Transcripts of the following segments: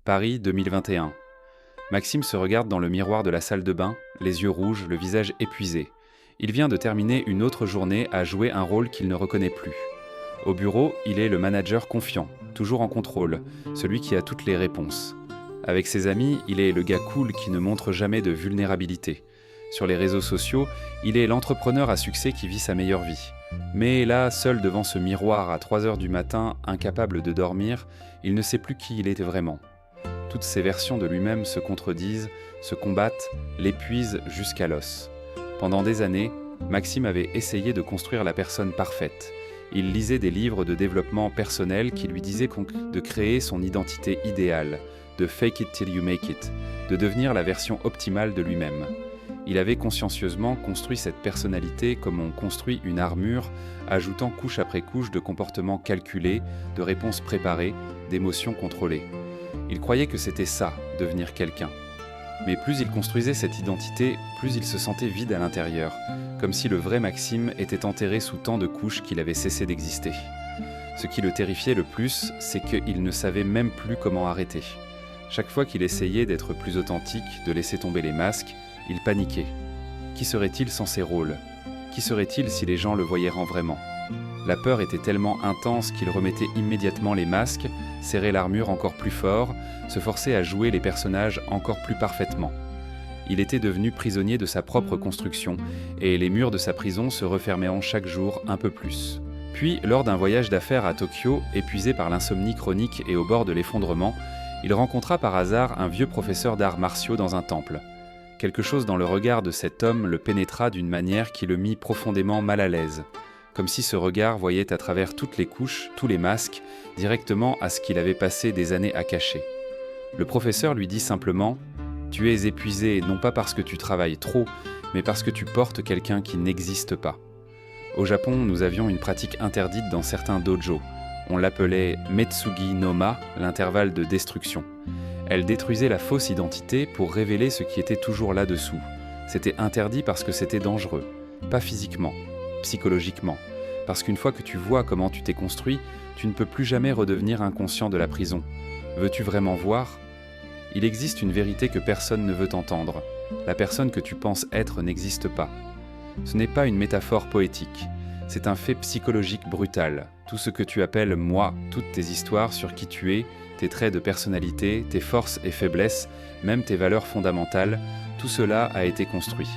Paris 2021. Maxime se regarde dans le miroir de la salle de bain, les yeux rouges, le visage épuisé. Il vient de terminer une autre journée à jouer un rôle qu'il ne reconnaît plus. Au bureau, il est le manager confiant, toujours en contrôle, celui qui a toutes les réponses. Avec ses amis, il est le gars cool qui ne montre jamais de vulnérabilité. Sur les réseaux sociaux, il est l'entrepreneur à succès qui vit sa meilleure vie. Mais là, seul devant ce miroir à 3 heures du matin, incapable de dormir, il ne sait plus qui il était vraiment. Toutes ces versions de lui-même se contredisent, se combattent, l'épuisent jusqu'à l'os. Pendant des années, Maxime avait essayé de construire la personne parfaite. Il lisait des livres de développement personnel qui lui disaient de créer son identité idéale, de fake it till you make it, de devenir la version optimale de lui-même. Il avait consciencieusement construit cette personnalité comme on construit une armure, ajoutant couche après couche de comportements calculés, de réponses préparées, d'émotions contrôlées. Il croyait que c'était ça, devenir quelqu'un. Mais plus il construisait cette identité, plus il se sentait vide à l'intérieur, comme si le vrai Maxime était enterré sous tant de couches qu'il avait cessé d'exister. Ce qui le terrifiait le plus, c'est qu'il ne savait même plus comment arrêter. Chaque fois qu'il essayait d'être plus authentique, de laisser tomber les masques, il paniquait. Qui serait-il sans ses rôles ? Qui serait-il si les gens le voyaient vraiment ? La peur était tellement intense qu'il remettait immédiatement les masques, serrait l'armure encore plus fort, se forçait à jouer les personnages encore plus parfaitement. Il était devenu prisonnier de sa propre construction, et les murs de sa prison se refermaient chaque jour un peu plus. Puis, lors d'un voyage d'affaires à Tokyo, épuisé par l'insomnie chronique et au bord de l'effondrement, il rencontra par hasard un vieux professeur d'arts martiaux dans un temple. Quelque chose dans le regard de cet homme le pénétra d'une manière qui le mit profondément mal à l'aise, comme si ce regard voyait à travers toutes les couches, tous les masques, directement à ce qu'il avait passé des années à cacher. Le professeur lui dit simplement « Tu es épuisé non pas parce que tu travailles trop, mais parce que tu portes quelqu'un qui n'existe pas. » Au Japon, nous avions une pratique interdite dans certains dojos. On l'appelait « Metsugi no Ma », l'intervalle de destruction. Elle détruisait la fausse identité pour révéler ce qui était toujours là-dessous. C'était interdit parce que c'était dangereux, pas physiquement, psychologiquement. Parce qu'une fois que tu vois comment tu t'es construit, tu ne peux plus jamais redevenir inconscient de la prison. Veux-tu vraiment voir ? Il existe une vérité que personne ne veut entendre. La personne que tu penses être n'existe pas. Ce n'est pas une métaphore poétique. C'est un fait psychologique brutal. Tout ce que tu appelles « moi », toutes tes histoires sur qui tu es, tes traits de personnalité, tes forces et faiblesses, même tes valeurs fondamentales, tout cela a été construit.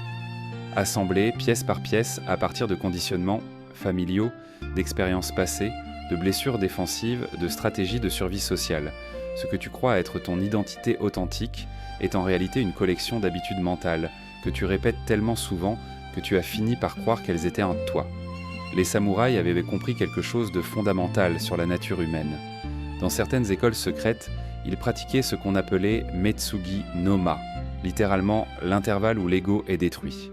Assemblé pièce par pièce à partir de conditionnements familiaux, d'expériences passées, de blessures défensives, de stratégies de survie sociale. Ce que tu crois être ton identité authentique est en réalité une collection d'habitudes mentales que tu répètes tellement souvent que tu as fini par croire qu'elles étaient en toi. Les samouraïs avaient compris quelque chose de fondamental sur la nature humaine. Dans certaines écoles secrètes, ils pratiquaient ce qu'on appelait Metsugi no Ma, littéralement l'intervalle où l'ego est détruit.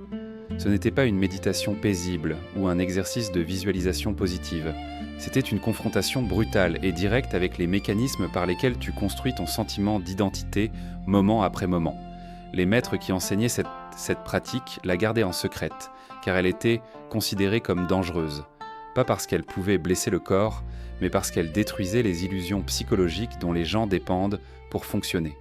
Ce n'était pas une méditation paisible ou un exercice de visualisation positive. C'était une confrontation brutale et directe avec les mécanismes par lesquels tu construis ton sentiment d'identité moment après moment. Les maîtres qui enseignaient cette pratique la gardaient en secrète, car elle était considérée comme dangereuse. Pas parce qu'elle pouvait blesser le corps, mais parce qu'elle détruisait les illusions psychologiques dont les gens dépendent pour fonctionner.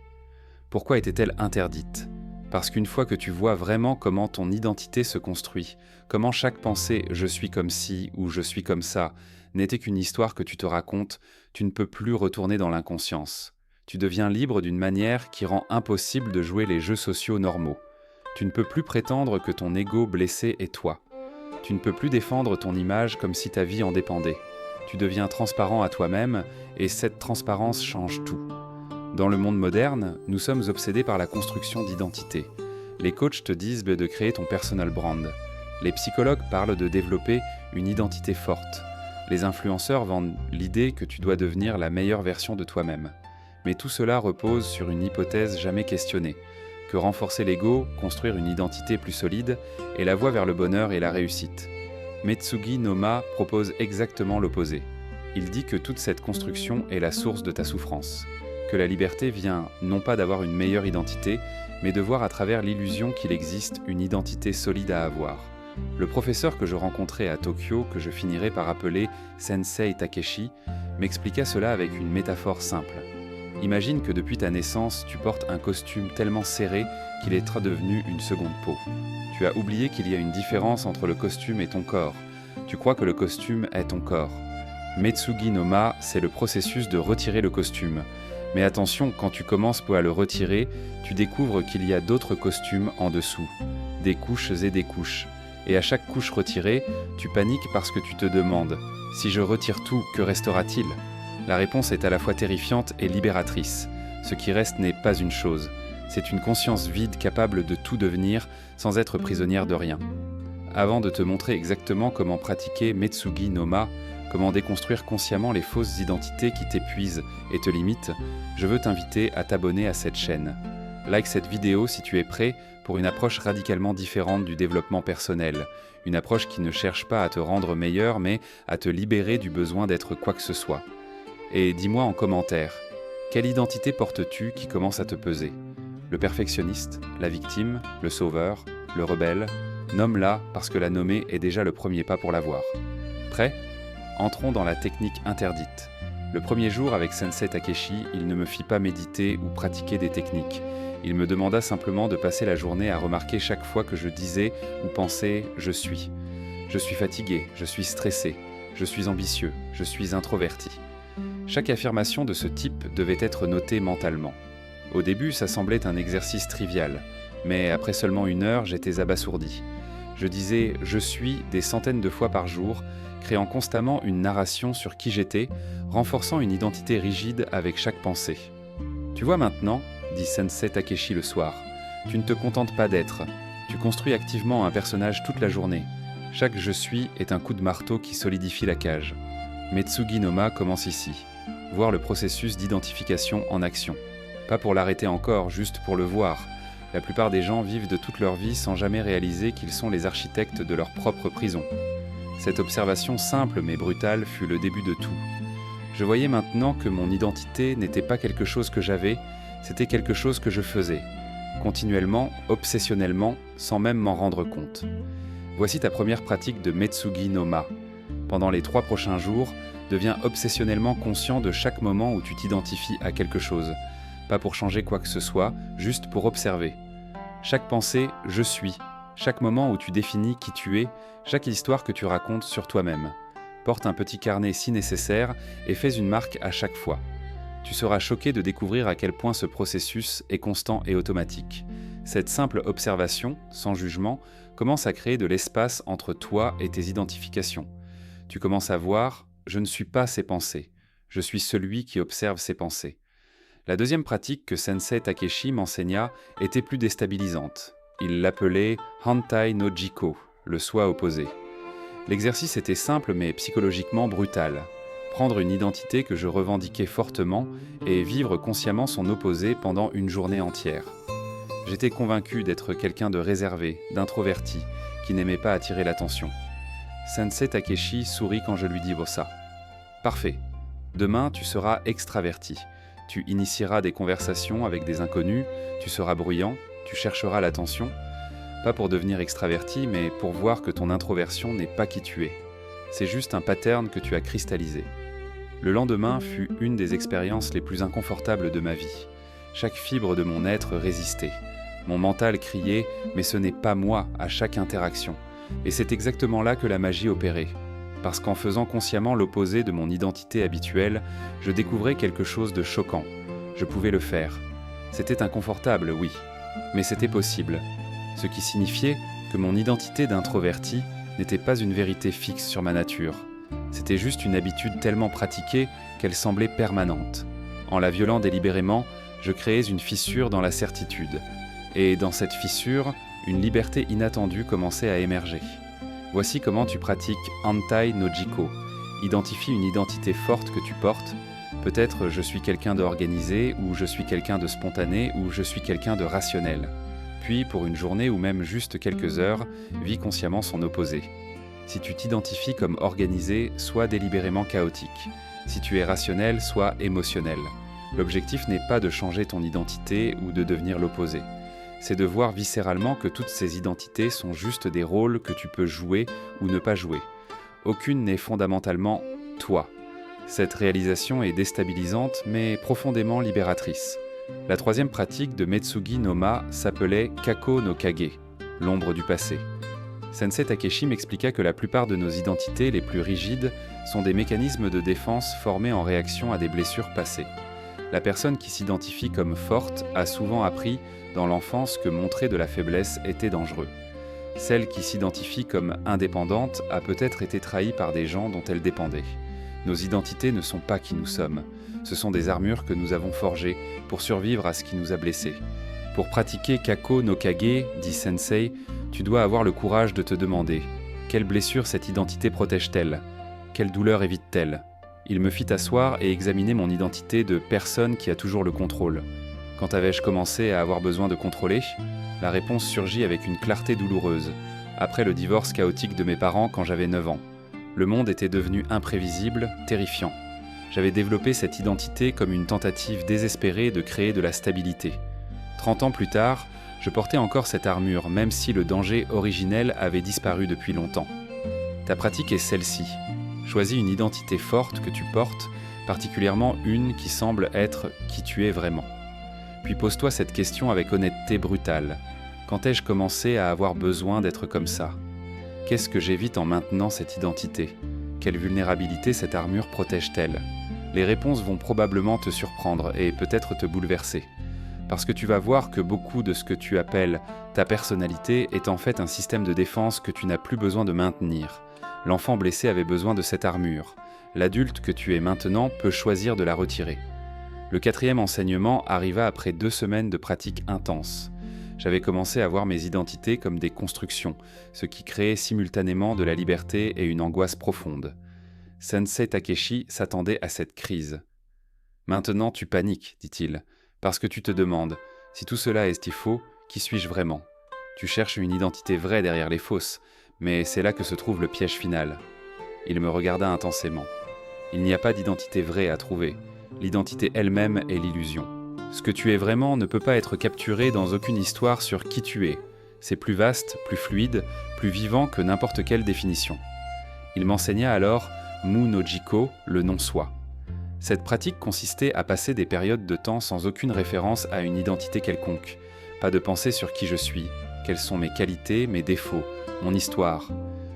Pourquoi était-elle interdite ? Parce qu'une fois que tu vois vraiment comment ton identité se construit, comment chaque pensée « je suis comme ci » ou « je suis comme ça » n'était qu'une histoire que tu te racontes, tu ne peux plus retourner dans l'inconscience. Tu deviens libre d'une manière qui rend impossible de jouer les jeux sociaux normaux. Tu ne peux plus prétendre que ton ego blessé est toi. Tu ne peux plus défendre ton image comme si ta vie en dépendait. Tu deviens transparent à toi-même et cette transparence change tout. Dans le monde moderne, nous sommes obsédés par la construction d'identité. Les coachs te disent de créer ton personal brand. Les psychologues parlent de développer une identité forte. Les influenceurs vendent l'idée que tu dois devenir la meilleure version de toi-même. Mais tout cela repose sur une hypothèse jamais questionnée, que renforcer l'ego, construire une identité plus solide, est la voie vers le bonheur et la réussite. Metsugi no Ma propose exactement l'opposé. Il dit que toute cette construction est la source de ta souffrance, que la liberté vient non pas d'avoir une meilleure identité, mais de voir à travers l'illusion qu'il existe une identité solide à avoir. Le professeur que je rencontrais à Tokyo, que je finirai par appeler Sensei Takeshi, m'expliqua cela avec une métaphore simple. Imagine que depuis ta naissance, tu portes un costume tellement serré qu'il est devenu une seconde peau. Tu as oublié qu'il y a une différence entre le costume et ton corps. Tu crois que le costume est ton corps. Metsugi no Ma, c'est le processus de retirer le costume. Mais attention, quand tu commences à le retirer, tu découvres qu'il y a d'autres costumes en dessous. Des couches et des couches. Et à chaque couche retirée, tu paniques parce que tu te demandes « Si je retire tout, que restera-t-il » La réponse est à la fois terrifiante et libératrice. Ce qui reste n'est pas une chose. C'est une conscience vide capable de tout devenir sans être prisonnière de rien. Avant de te montrer exactement comment pratiquer Metsugi no Ma, comment déconstruire consciemment les fausses identités qui t'épuisent et te limitent, je veux t'inviter à t'abonner à cette chaîne. Like cette vidéo si tu es prêt pour une approche radicalement différente du développement personnel, une approche qui ne cherche pas à te rendre meilleur mais à te libérer du besoin d'être quoi que ce soit. Et dis-moi en commentaire, quelle identité portes-tu qui commence à te peser ? Le perfectionniste, la victime, le sauveur, le rebelle ? Nomme-la parce que la nommer est déjà le premier pas pour l'avoir. Prêt ? Entrons dans la technique interdite. Le premier jour avec Sensei Takeshi, il ne me fit pas méditer ou pratiquer des techniques. Il me demanda simplement de passer la journée à remarquer chaque fois que je disais ou pensais « je suis ». Je suis fatigué, je suis stressé, je suis ambitieux, je suis introverti. Chaque affirmation de ce type devait être notée mentalement. Au début, ça semblait un exercice trivial, mais après seulement 1 heure, j'étais abasourdi. Je disais « je suis » des centaines de fois par jour, créant constamment une narration sur qui j'étais, renforçant une identité rigide avec chaque pensée. « Tu vois maintenant », dit Sensei Takeshi le soir, « tu ne te contentes pas d'être, tu construis activement un personnage toute la journée. Chaque « je suis » est un coup de marteau qui solidifie la cage. Metsugi no Ma commence ici. Voir le processus d'identification en action. Pas pour l'arrêter encore, juste pour le voir. La plupart des gens vivent de toute leur vie sans jamais réaliser qu'ils sont les architectes de leur propre prison. Cette observation simple mais brutale fut le début de tout. Je voyais maintenant que mon identité n'était pas quelque chose que j'avais, c'était quelque chose que je faisais. Continuellement, obsessionnellement, sans même m'en rendre compte. Voici ta première pratique de Metsugi no Ma. Pendant les 3 prochains jours, deviens obsessionnellement conscient de chaque moment où tu t'identifies à quelque chose. Pas pour changer quoi que ce soit, juste pour observer. Chaque pensée « je suis », chaque moment où tu définis qui tu es, chaque histoire que tu racontes sur toi-même. Porte un petit carnet si nécessaire et fais une marque à chaque fois. Tu seras choqué de découvrir à quel point ce processus est constant et automatique. Cette simple observation, sans jugement, commence à créer de l'espace entre toi et tes identifications. Tu commences à voir « je ne suis pas ces pensées, je suis celui qui observe ces pensées ». La deuxième pratique que Sensei Takeshi m'enseigna était plus déstabilisante. Il l'appelait « Hantai no Jiko », le soi opposé. L'exercice était simple mais psychologiquement brutal. Prendre une identité que je revendiquais fortement et vivre consciemment son opposé pendant une journée entière. J'étais convaincu d'être quelqu'un de réservé, d'introverti, qui n'aimait pas attirer l'attention. Sensei Takeshi sourit quand je lui dis ça. Parfait. Demain, tu seras extraverti. Tu initieras des conversations avec des inconnus, tu seras bruyant, tu chercheras l'attention. Pas pour devenir extraverti, mais pour voir que ton introversion n'est pas qui tu es. C'est juste un pattern que tu as cristallisé. Le lendemain fut une des expériences les plus inconfortables de ma vie. Chaque fibre de mon être résistait. Mon mental criait « mais ce n'est pas moi » à chaque interaction. Et c'est exactement là que la magie opérait. Parce qu'en faisant consciemment l'opposé de mon identité habituelle, je découvrais quelque chose de choquant. Je pouvais le faire. C'était inconfortable, oui, mais c'était possible. Ce qui signifiait que mon identité d'introverti n'était pas une vérité fixe sur ma nature. C'était juste une habitude tellement pratiquée qu'elle semblait permanente. En la violant délibérément, je créais une fissure dans la certitude. Et dans cette fissure, une liberté inattendue commençait à émerger. Voici comment tu pratiques Hantai no Jiko. Identifie une identité forte que tu portes. Peut-être je suis quelqu'un d'organisé, ou je suis quelqu'un de spontané, ou je suis quelqu'un de rationnel. Puis, pour une journée ou même juste quelques heures, vis consciemment son opposé. Si tu t'identifies comme organisé, sois délibérément chaotique. Si tu es rationnel, sois émotionnel. L'objectif n'est pas de changer ton identité ou de devenir l'opposé. C'est de voir viscéralement que toutes ces identités sont juste des rôles que tu peux jouer ou ne pas jouer. Aucune n'est fondamentalement toi. Cette réalisation est déstabilisante mais profondément libératrice. La troisième pratique de Metsugi no Ma s'appelait Kako no Kage, l'ombre du passé. Sensei Takeshi m'expliqua que la plupart de nos identités les plus rigides sont des mécanismes de défense formés en réaction à des blessures passées. La personne qui s'identifie comme forte a souvent appris dans l'enfance que montrer de la faiblesse était dangereux. Celle qui s'identifie comme indépendante a peut-être été trahie par des gens dont elle dépendait. Nos identités ne sont pas qui nous sommes. Ce sont des armures que nous avons forgées pour survivre à ce qui nous a blessés. Pour pratiquer Kako no Kage, dit Sensei, tu dois avoir le courage de te demander « Quelle blessure cette identité protège-t-elle ? Quelle douleur évite-t-elle ?» Il me fit asseoir et examiner mon identité de personne qui a toujours le contrôle. Quand avais-je commencé à avoir besoin de contrôler ? La réponse surgit avec une clarté douloureuse, après le divorce chaotique de mes parents quand j'avais 9 ans. Le monde était devenu imprévisible, terrifiant. J'avais développé cette identité comme une tentative désespérée de créer de la stabilité. 30 ans plus tard, je portais encore cette armure, même si le danger originel avait disparu depuis longtemps. Ta pratique est celle-ci. Choisis une identité forte que tu portes, particulièrement une qui semble être qui tu es vraiment. Puis pose-toi cette question avec honnêteté brutale. Quand ai-je commencé à avoir besoin d'être comme ça ? Qu'est-ce que j'évite en maintenant cette identité ? Quelle vulnérabilité cette armure protège-t-elle ? Les réponses vont probablement te surprendre et peut-être te bouleverser. Parce que tu vas voir que beaucoup de ce que tu appelles ta personnalité est en fait un système de défense que tu n'as plus besoin de maintenir. L'enfant blessé avait besoin de cette armure. L'adulte que tu es maintenant peut choisir de la retirer. Le quatrième enseignement arriva après 2 semaines de pratique intense. J'avais commencé à voir mes identités comme des constructions, ce qui créait simultanément de la liberté et une angoisse profonde. Sensei Takeshi s'attendait à cette crise. « Maintenant tu paniques, dit-il, parce que tu te demandes, si tout cela est faux, qui suis-je vraiment ? Tu cherches une identité vraie derrière les fausses, mais c'est là que se trouve le piège final. » Il me regarda intensément. Il n'y a pas d'identité vraie à trouver. L'identité elle-même est l'illusion. Ce que tu es vraiment ne peut pas être capturé dans aucune histoire sur qui tu es. C'est plus vaste, plus fluide, plus vivant que n'importe quelle définition. Il m'enseigna alors Mu no Jiko, le non-soi. Cette pratique consistait à passer des périodes de temps sans aucune référence à une identité quelconque. Pas de pensée sur qui je suis, quelles sont mes qualités, mes défauts, mon histoire.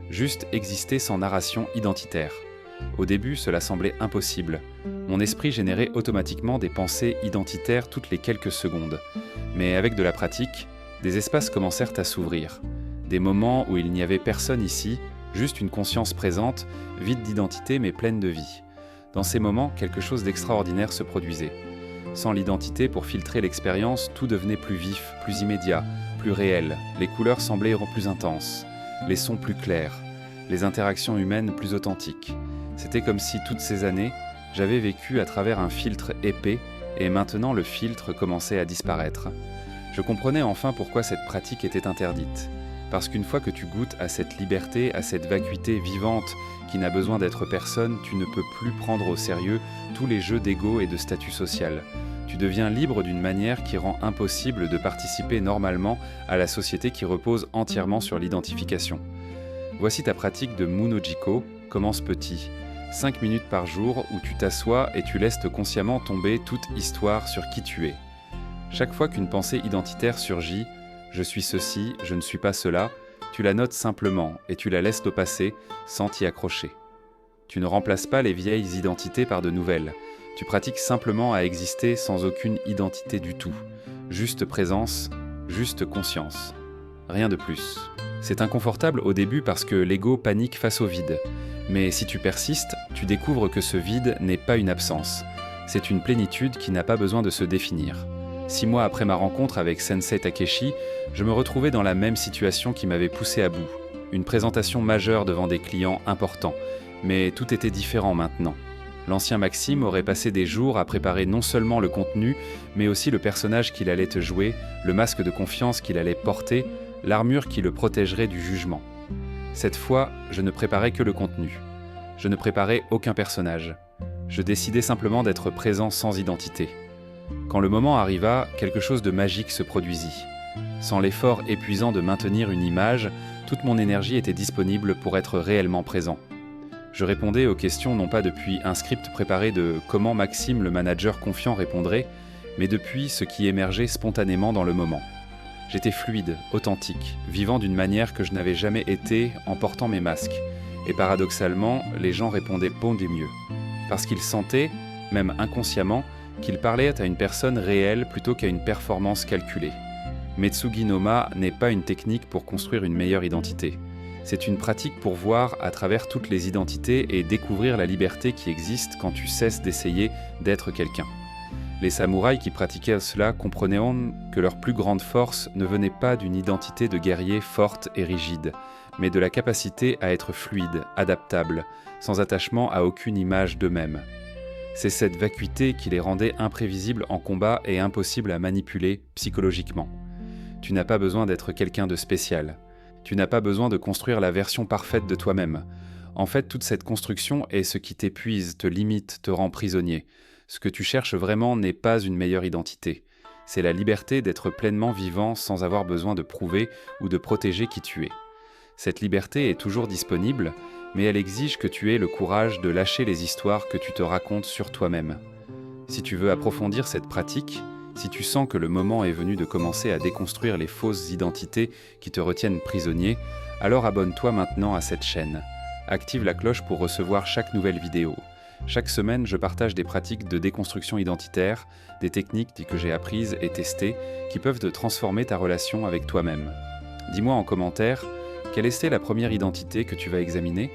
Juste exister sans narration identitaire. Au début, cela semblait impossible. Mon esprit générait automatiquement des pensées identitaires toutes les quelques secondes. Mais avec de la pratique, des espaces commencèrent à s'ouvrir. Des moments où il n'y avait personne ici, juste une conscience présente, vide d'identité mais pleine de vie. Dans ces moments, quelque chose d'extraordinaire se produisait. Sans l'identité pour filtrer l'expérience, tout devenait plus vif, plus immédiat, plus réel. Les couleurs semblaient plus intenses, les sons plus clairs, les interactions humaines plus authentiques. C'était comme si toutes ces années, j'avais vécu à travers un filtre épais et maintenant le filtre commençait à disparaître. Je comprenais enfin pourquoi cette pratique était interdite. Parce qu'une fois que tu goûtes à cette liberté, à cette vacuité vivante qui n'a besoin d'être personne, tu ne peux plus prendre au sérieux tous les jeux d'ego et de statut social. Tu deviens libre d'une manière qui rend impossible de participer normalement à la société qui repose entièrement sur l'identification. Voici ta pratique de Mu no Jiko, commence petit. 5 minutes par jour où tu t'assois et tu laisses consciemment tomber toute histoire sur qui tu es. Chaque fois qu'une pensée identitaire surgit, je suis ceci, je ne suis pas cela, tu la notes simplement et tu la laisses au passé sans t'y accrocher. Tu ne remplaces pas les vieilles identités par de nouvelles. Tu pratiques simplement à exister sans aucune identité du tout. Juste présence, juste conscience. Rien de plus. C'est inconfortable au début parce que l'ego panique face au vide. Mais si tu persistes, tu découvres que ce vide n'est pas une absence. C'est une plénitude qui n'a pas besoin de se définir. 6 mois après ma rencontre avec Sensei Takeshi, je me retrouvais dans la même situation qui m'avait poussé à bout. Une présentation majeure devant des clients importants. Mais tout était différent maintenant. L'ancien Maxime aurait passé des jours à préparer non seulement le contenu, mais aussi le personnage qu'il allait jouer, le masque de confiance qu'il allait porter, l'armure qui le protégerait du jugement. Cette fois, je ne préparais que le contenu. Je ne préparais aucun personnage. Je décidais simplement d'être présent sans identité. Quand le moment arriva, quelque chose de magique se produisit. Sans l'effort épuisant de maintenir une image, toute mon énergie était disponible pour être réellement présent. Je répondais aux questions non pas depuis un script préparé de comment Maxime le manager confiant répondrait, mais depuis ce qui émergeait spontanément dans le moment. J'étais fluide, authentique, vivant d'une manière que je n'avais jamais été en portant mes masques. Et paradoxalement, les gens répondaient bon des mieux. Parce qu'ils sentaient, même inconsciemment, qu'ils parlaient à une personne réelle plutôt qu'à une performance calculée. Metsugi no Ma n'est pas une technique pour construire une meilleure identité. C'est une pratique pour voir à travers toutes les identités et découvrir la liberté qui existe quand tu cesses d'essayer d'être quelqu'un. Les samouraïs qui pratiquaient cela comprenaient que leur plus grande force ne venait pas d'une identité de guerrier forte et rigide, mais de la capacité à être fluide, adaptable, sans attachement à aucune image d'eux-mêmes. C'est cette vacuité qui les rendait imprévisibles en combat et impossibles à manipuler psychologiquement. Tu n'as pas besoin d'être quelqu'un de spécial. Tu n'as pas besoin de construire la version parfaite de toi-même. En fait, toute cette construction est ce qui t'épuise, te limite, te rend prisonnier. Ce que tu cherches vraiment n'est pas une meilleure identité. C'est la liberté d'être pleinement vivant sans avoir besoin de prouver ou de protéger qui tu es. Cette liberté est toujours disponible, mais elle exige que tu aies le courage de lâcher les histoires que tu te racontes sur toi-même. Si tu veux approfondir cette pratique, si tu sens que le moment est venu de commencer à déconstruire les fausses identités qui te retiennent prisonnier, alors abonne-toi maintenant à cette chaîne. Active la cloche pour recevoir chaque nouvelle vidéo. Chaque semaine, je partage des pratiques de déconstruction identitaire, des techniques que j'ai apprises et testées qui peuvent te transformer ta relation avec toi-même. Dis-moi en commentaire, quelle était la première identité que tu vas examiner ?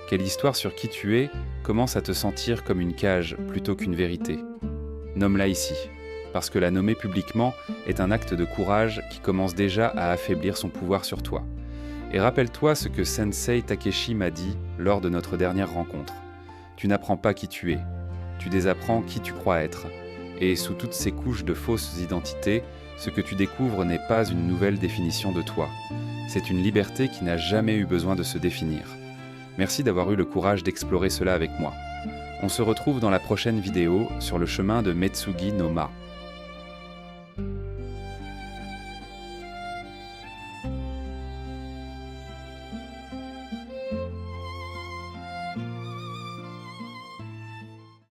Quelle histoire sur qui tu es commence à te sentir comme une cage plutôt qu'une vérité ? Nomme-la ici, parce que la nommer publiquement est un acte de courage qui commence déjà à affaiblir son pouvoir sur toi. Et rappelle-toi ce que Sensei Takeshi m'a dit lors de notre dernière rencontre. Tu n'apprends pas qui tu es, tu désapprends qui tu crois être. Et sous toutes ces couches de fausses identités, ce que tu découvres n'est pas une nouvelle définition de toi. C'est une liberté qui n'a jamais eu besoin de se définir. Merci d'avoir eu le courage d'explorer cela avec moi. On se retrouve dans la prochaine vidéo sur le chemin de Metsugi no Ma.